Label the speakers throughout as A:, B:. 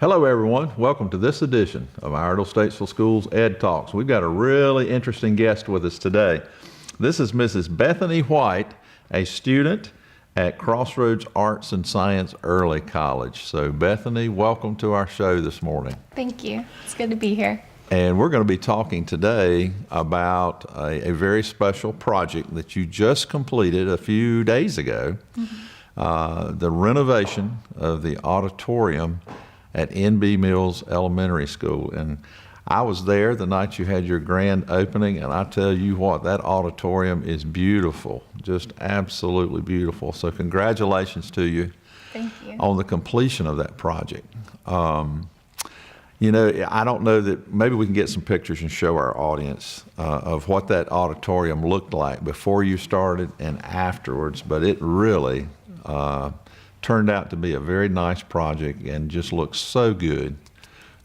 A: Hello everyone, welcome to this edition of Iredell-Statesville Schools EDTalks. We've got a really interesting guest with us today. This is Mrs. Bethany White, a student at Crossroads Arts and Science Early College. So Bethany, welcome to our show this morning.
B: Thank you, it's good to be here.
A: And we're going to be talking today about a very special project that you just completed a few days ago, the renovation of the auditorium at N.B. Mills Elementary School. And I was there the night you had your grand opening, and I tell you what, that auditorium is beautiful, just absolutely beautiful. So congratulations to you.
B: Thank you.
A: On the completion of that project. You know, I don't know that maybe we can get some pictures and show our audience of what that auditorium looked like before you started and afterwards, but it really turned out to be a very nice project and just looks so good.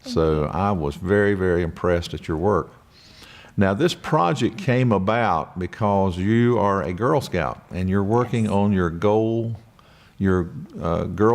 A: So I was very, very impressed at your work. Now this project came about because you are a Girl Scout and you're working on your Girl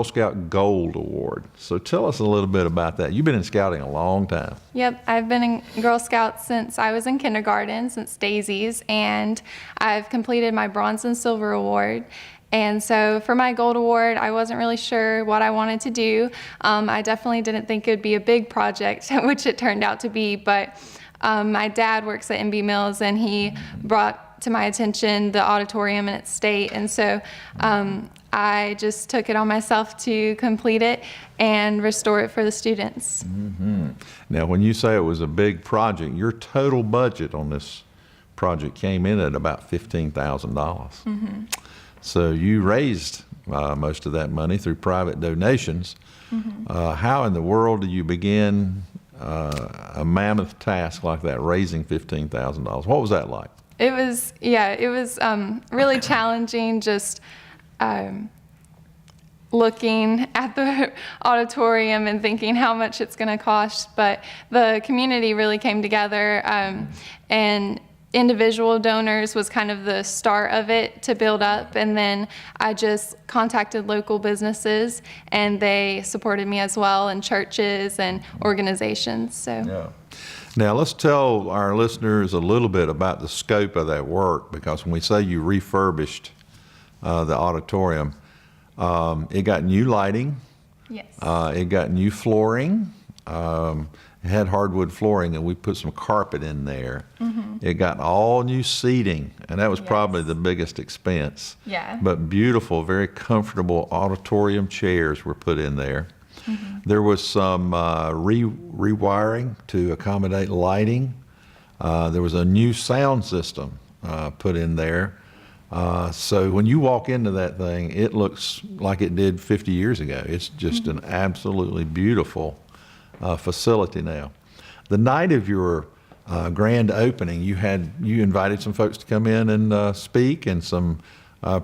A: Scout Gold Award. So tell us a little bit about that. You've been in scouting a long time.
B: Yep, I've been in Girl Scouts since I was in kindergarten, since Daisy's, and I've completed my Bronze and Silver Award. And so for my Gold Award, I wasn't really sure what I wanted to do. I definitely didn't think it would be a big project, which it turned out to be, but my dad works at N.B. Mills and he brought to my attention the auditorium in its state, and so I just took it on myself to complete it and restore it for the students.
A: Now when you say it was a big project, your total budget on this project came in at about $15,000. So you raised most of that money through private donations. How in the world do you begin a mammoth task like that, raising $15,000? What was that like?
B: It was, really challenging, just looking at the auditorium and thinking how much it's going to cost. But the community really came together, and individual donors was kind of the start of it to build up, and then I just contacted local businesses and they supported me as well, and churches and organizations. So
A: yeah. Now let's tell our listeners a little bit about the scope of that work, because when we say you refurbished the auditorium, it got new lighting.
B: Yes.
A: It got new flooring. It had hardwood flooring, and we put some carpet in there. It got all new seating, and that was probably the biggest expense.
B: Yeah.
A: But beautiful, very comfortable auditorium chairs were put in there. There was some rewiring to accommodate lighting. There was a new sound system put in there. So when you walk into that thing, it looks like it did 50 years ago. It's just an absolutely beautiful facility now. The night of your grand opening, you invited some folks to come in and speak, and some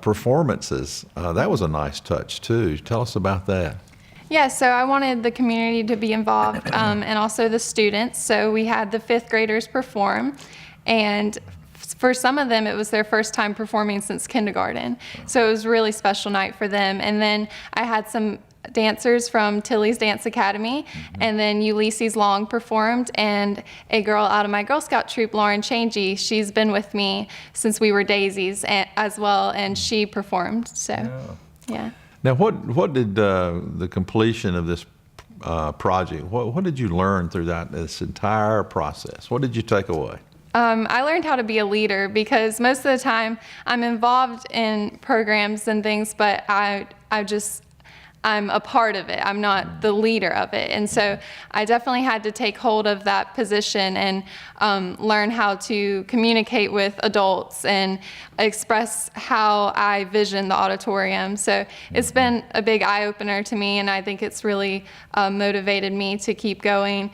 A: performances. That was a nice touch too. Tell us about that.
B: Yeah, so I wanted the community to be involved, and also the students. So we had the 5th graders perform, and for some of them, it was their first time performing since kindergarten. So it was a really special night for them. And then I had some dancers from Tilly's Dance Academy, and then Ulysses Long performed, and a girl out of my Girl Scout troop, Lauren Changey, she's been with me since we were Daisies as well, and she performed. So, yeah.
A: Now, what did the completion of this project, what did you learn through this entire process? What did you take away?
B: I learned how to be a leader, because most of the time I'm involved in programs and things, but I'm a part of it. I'm not the leader of it. And so I definitely had to take hold of that position and learn how to communicate with adults and express how I vision the auditorium. So it's been a big eye-opener to me, and I think it's really motivated me to keep going.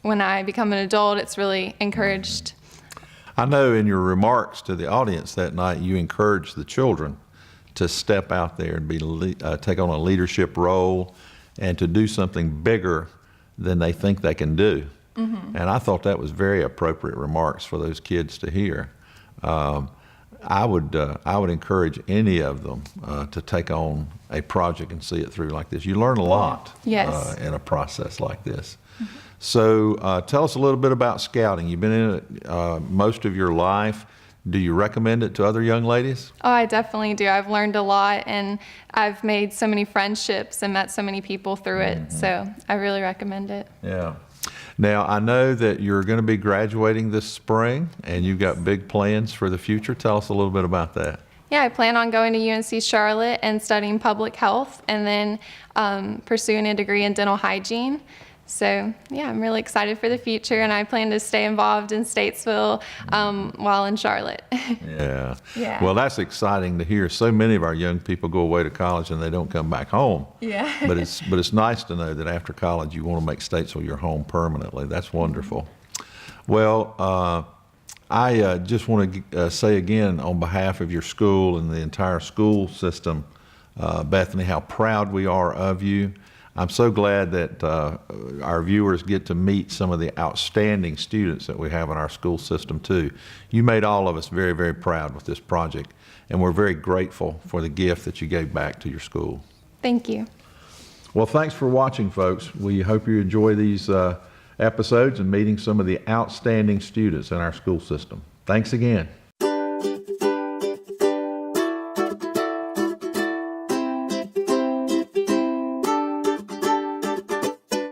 B: When I become an adult, it's really encouraged.
A: I know in your remarks to the audience that night, you encouraged the children to step out there and take on a leadership role and to do something bigger than they think they can do. And I thought that was very appropriate remarks for those kids to hear. I would encourage any of them to take on a project and see it through like this. You learn a lot
B: Yes.
A: in a process like this. So tell us a little bit about scouting. You've been in it most of your life. Do you recommend it to other young ladies?
B: Oh, I definitely do. I've learned a lot, and I've made so many friendships and met so many people through it. So I really recommend it.
A: Yeah. Now, I know that you're going to be graduating this spring, and you've got big plans for the future. Tell us a little bit about that.
B: Yeah, I plan on going to UNC Charlotte and studying public health, and then pursuing a degree in dental hygiene. So yeah, I'm really excited for the future, and I plan to stay involved in Statesville while in Charlotte.
A: Yeah.
B: Yeah.
A: Well, that's exciting to hear. So many of our young people go away to college and they don't come back home.
B: Yeah.
A: But it's nice to know that after college you want to make Statesville your home permanently. That's wonderful. Well, I just want to say again on behalf of your school and the entire school system, Bethany, how proud we are of you. I'm so glad that our viewers get to meet some of the outstanding students that we have in our school system too. You made all of us very, very proud with this project, and we're very grateful for the gift that you gave back to your school.
B: Thank you.
A: Well, thanks for watching, folks. We hope you enjoy these episodes and meeting some of the outstanding students in our school system. Thanks again.